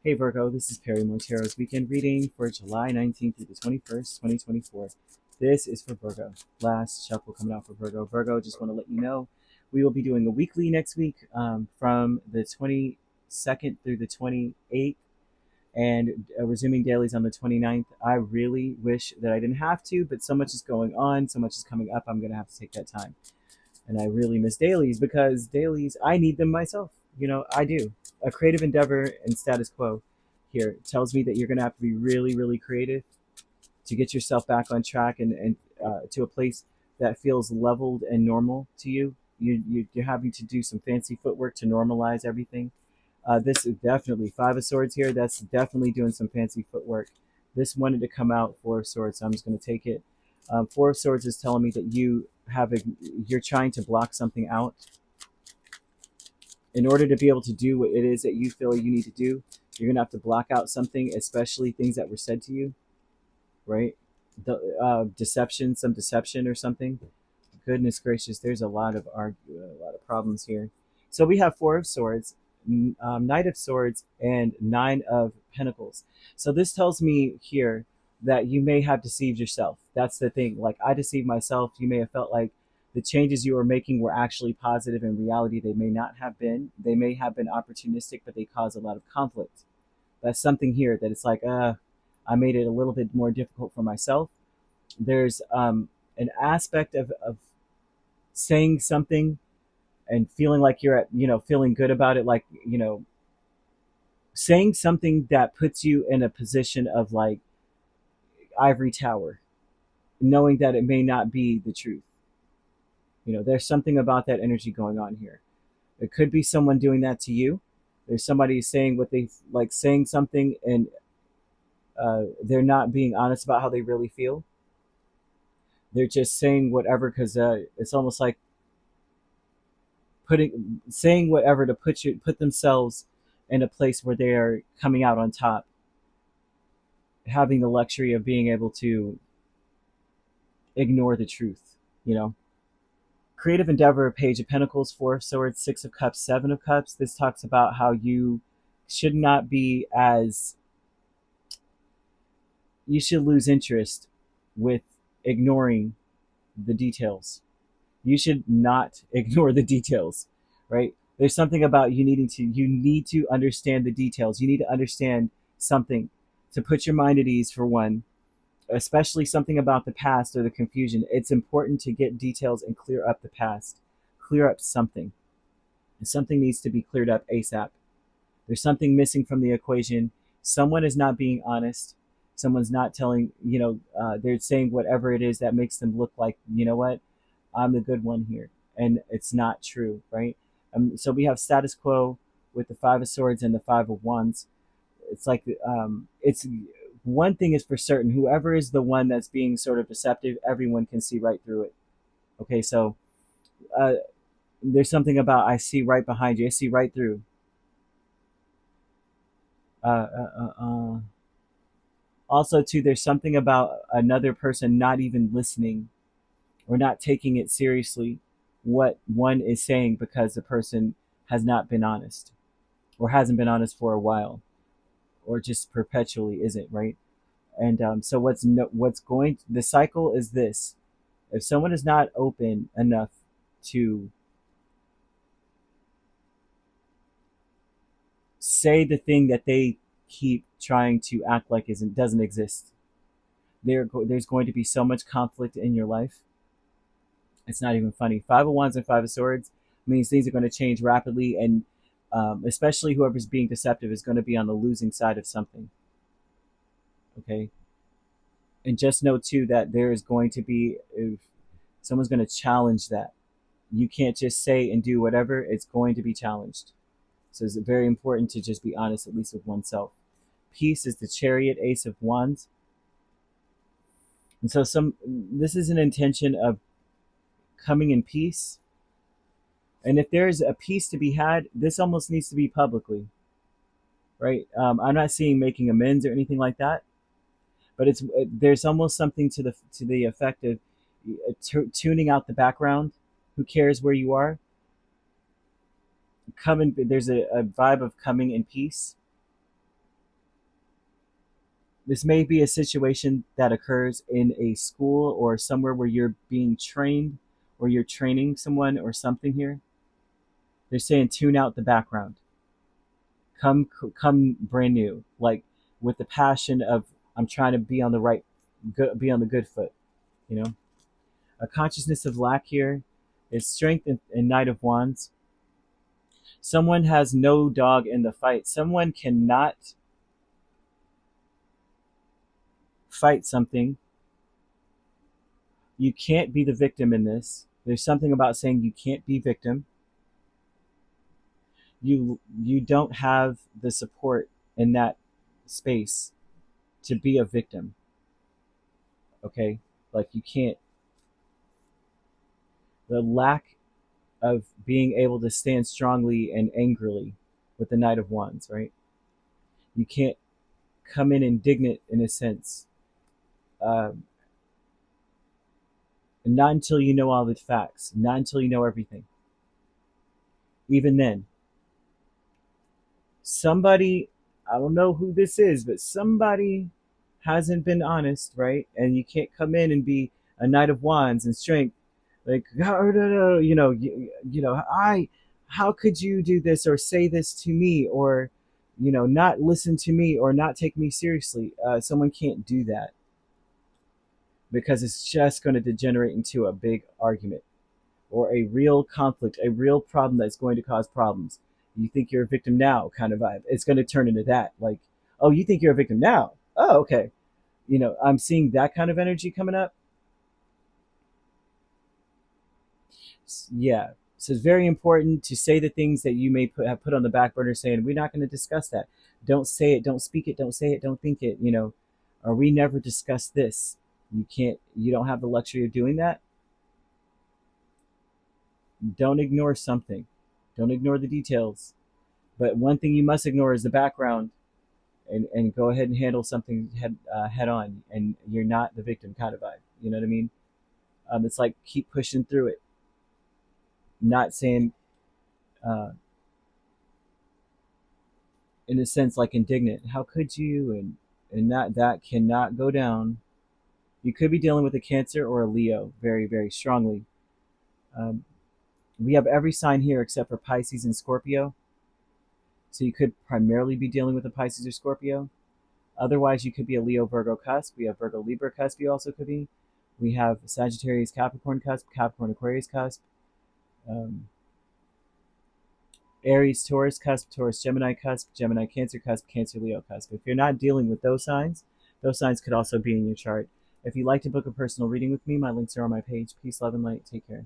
Hey Virgo, this is Perrymore Tarot's weekend reading for July 19th through the 21st, 2024. This is for Virgo. Last shuffle coming out for Virgo. Virgo, just want to let you know we will be doing a weekly next week from the 22nd through the 28th and resuming dailies on the 29th. I really wish that I didn't have to, but so much is going on, so much is coming up, I'm going to have to take that time. And I really miss dailies because dailies, I need them myself. I do. A creative endeavor and status quo here tells me that you're going to have to be really, really creative to get yourself back on track and to a place that feels leveled and normal to you. You're having to do some fancy footwork to normalize everything. This is definitely Five of Swords here. That's definitely doing some fancy footwork. This wanted to come out Four of Swords, so I'm just going to take it. Four of Swords is telling me that you're trying to block something out in order to be able to do what it is that you feel you need to do. You're gonna have to block out something, especially things that were said to you, right? Some deception or something. Goodness gracious, there's a lot of problems here. So we have Four of Swords, Knight of Swords, and Nine of Pentacles. So this tells me here that you may have deceived yourself. That's the thing. Like, I deceived myself. You may have felt like the changes you were making were actually positive. In reality, they may not have been. They may have been opportunistic, but they cause a lot of conflict. That's something here that it's like, I made it a little bit more difficult for myself. There's an aspect of saying something and feeling like you're feeling good about it, like, saying something that puts you in a position of like ivory tower, knowing that it may not be the truth. There's something about that energy going on here. It could be someone doing that to you. There's somebody saying what they like, saying something, and they're not being honest about how they really feel. They're just saying whatever because it's almost like saying whatever to put themselves in a place where they are coming out on top, having the luxury of being able to ignore the truth. Creative endeavor, Page of Pentacles, Four of Swords, Six of Cups, Seven of Cups. This talks about how you should not be you should lose interest with ignoring the details. You should not ignore the details, right? There's something about you need to understand the details. You need to understand something to put your mind at ease, for one, especially something about the past or the confusion. It's important to get details and clear up the past, clear up something. And something needs to be cleared up ASAP. There's something missing from the equation. Someone is not being honest. Someone's not telling, they're saying whatever it is that makes them look like, you know what, I'm the good one here. And it's not true, right? So we have status quo with the Five of Swords and the Five of Wands. It's like, it's one thing is for certain: whoever is the one that's being sort of deceptive, everyone can see right through it. Okay, so there's something about, I see right behind you. I see right through. Also, too, there's something about another person not even listening or not taking it seriously what one is saying because the person has not been honest or hasn't been honest for a while or just perpetually isn't, right? And so the cycle is this: if someone is not open enough to say the thing that they keep trying to act like doesn't exist, there's going to be so much conflict in your life. It's not even funny. Five of Wands and Five of Swords means things are going to change rapidly, and especially whoever's being deceptive is going to be on the losing side of something. Okay. And just know too that there is going to be, if someone's going to challenge that. You can't just say and do whatever. It's going to be challenged. So it's very important to just be honest, at least with oneself. Peace is the Chariot, Ace of Wands. And so this is an intention of coming in peace. And if there's a peace to be had, this almost needs to be publicly, right? I'm not seeing making amends or anything like that, but there's almost something to the effect of tuning out the background. Who cares where you are? There's a vibe of coming in peace. This may be a situation that occurs in a school or somewhere where you're being trained or you're training someone or something here. They're saying tune out the background. Come brand new, like with the passion of I'm trying to be on the right, be on the good foot. You know, a consciousness of lack here is strength and Knight of Wands. Someone has no dog in the fight. Someone cannot fight something. You can't be the victim in this. There's something about saying you can't be victim. You don't have the support in that space to be a victim. Okay? Like you can't, the lack of being able to stand strongly and angrily with the Knight of Wands, right? You can't come in indignant in a sense. Not until you know all the facts, not until you know everything. Even then, somebody, I don't know who this is, but somebody hasn't been honest, right? And you can't come in and be a Knight of Wands and strength, like, how could you do this or say this to me or, not listen to me or not take me seriously? Someone can't do that because it's just going to degenerate into a big argument or a real conflict, a real problem that's going to cause problems. You think you're a victim now kind of vibe. It's going to turn into that. Like, oh, you think you're a victim now? Oh, okay. I'm seeing that kind of energy coming up. Yeah. So it's very important to say the things that you may have put on the back burner saying, we're not going to discuss that. Don't say it. Don't speak it. Don't say it. Don't think it, or we never discuss this. You don't have the luxury of doing that. Don't ignore something. Don't ignore the details. But one thing you must ignore is the background, and go ahead and handle something head on. And you're not the victim kind of vibe. You know what I mean? It's like keep pushing through it. Not saying, uh, in a sense, like indignant. How could you? And that cannot go down. You could be dealing with a Cancer or a Leo very, very strongly. Um, we have every sign here except for Pisces and Scorpio. So you could primarily be dealing with a Pisces or Scorpio. Otherwise, you could be a Leo Virgo cusp. We have Virgo Libra cusp. You also could be. We have Sagittarius Capricorn cusp, Capricorn Aquarius cusp, um, Aries Taurus cusp, Taurus Gemini cusp, Gemini Cancer cusp, Cancer Leo cusp. If you're not dealing with those signs could also be in your chart. If you'd like to book a personal reading with me, my links are on my page. Peace, love, and light. Take care.